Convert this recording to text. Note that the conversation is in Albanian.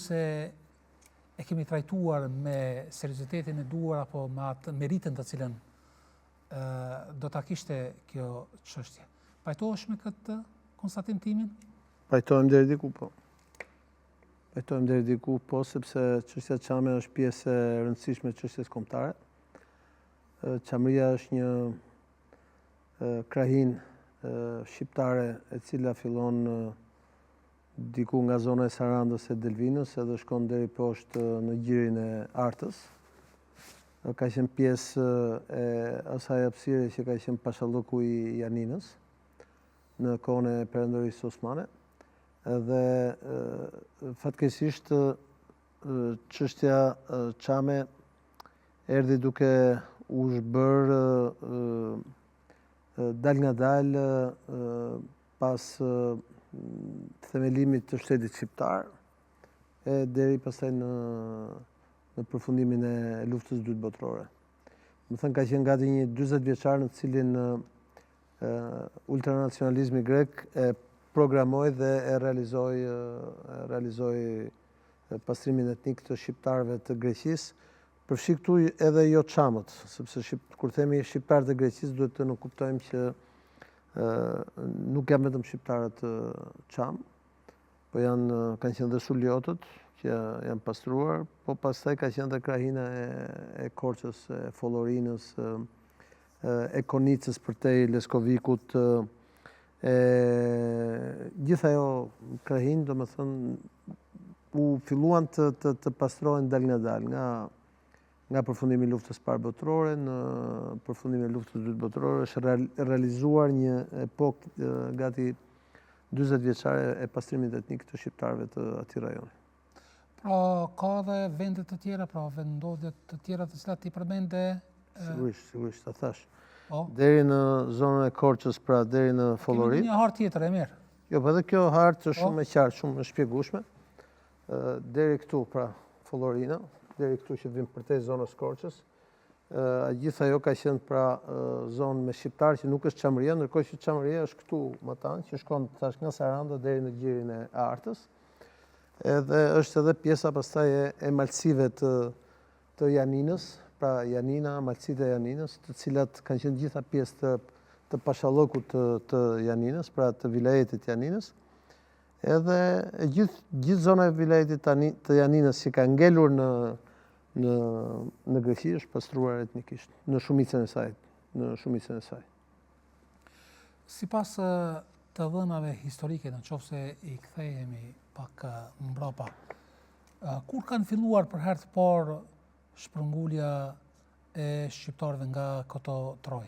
se e kemi trajtuar me seriozitetin e duar apo me atë meritën të cilën do ta kishte kjo çështje. Pajtohesh me këtë konstatim timin? Pajtohem deri diku, po. Pajtohem deri diku, po, sepse çështja Çame është pjesë e rëndësishme e çështjes kombëtare. Çamëria është një krahinë shqiptare e cila fillon diku nga zona e Sarandës e Delvinës edhe shkon deri poshtë në gjirin e Artës. Ka qenë pjesë e asaj hapësire që ka qenë pashalloku i Janinës në kohën e Perendorisë Osmane. Dhe fatkeqësisht çështja Çame erdhi duke u zhbërë dal nga dal pas themelimit të shtetit shqiptar e deri pastaj në përfundimin e luftës së dytë botërore. Më thënë, ka qenë gati një 40 vjeçar në cilin ultranacionalizmi grek e programoi dhe e realizoi pastrimin etnik të shqiptarëve të Greqisë, përfshi këtu edhe jo Çamët, sepse kur themi shqiptarët e Greqisë duhet të kuptojmë që nuk janë vetëm shqiptarët Çam, po kanë qenë dhe Suliotët që janë pastruar, po pastaj ka qenë dhe krahina e Korçës, e Follorinës, e Konicës përtej Leskovikut, gjithë ajo krahinë, domethënë, u filluan të pastrohen dal nga dal, nga përfundimi i luftës parë botërore, në përfundimin e luftës dytë botërore, është realizuar një epokë gati 40 vjeçare e pastrimit etnik të shqiptarëve të atij rajoni. Pra, ka dhe vende të tjera, pra vendodhje të tjera të cilat ti përmende? Sigurisht, ta thash. Deri në zonën e Korçës, pra deri në Follorin. Kemi një hartë tjetër, e mirë. Jo, po edhe kjo hartë është shumë e qartë, shumë e shpjegueshme. Deri këtu, pra Follorina, deri këtu që vim përtej zonës Korçës. Gjithë ajo ka qenë pra zonë me shqiptarë që nuk është Çamëria, ndërkohë që Çamëria është këtu më tanë, që shkon thash nga Saranda deri në gjirin e Artës. Edhe është edhe pjesa pastaj e malësive të Janinës, pra Janina, malësitë e Janinës, të cilat kanë qenë gjitha pjesë të pashallokut të Janinës, pra të vilajetit Janinës. Edhe gjithë zona e vilajetit të Janinës që ka ngelur në Greqi është pastruar etnikisht, në shumicën e saj. Sipas të dhënave historike, nëse i kthehemi pak mbrapa, kur kanë filluar për herë të parë shpërngulja e shqiptarëve nga Koto Troj?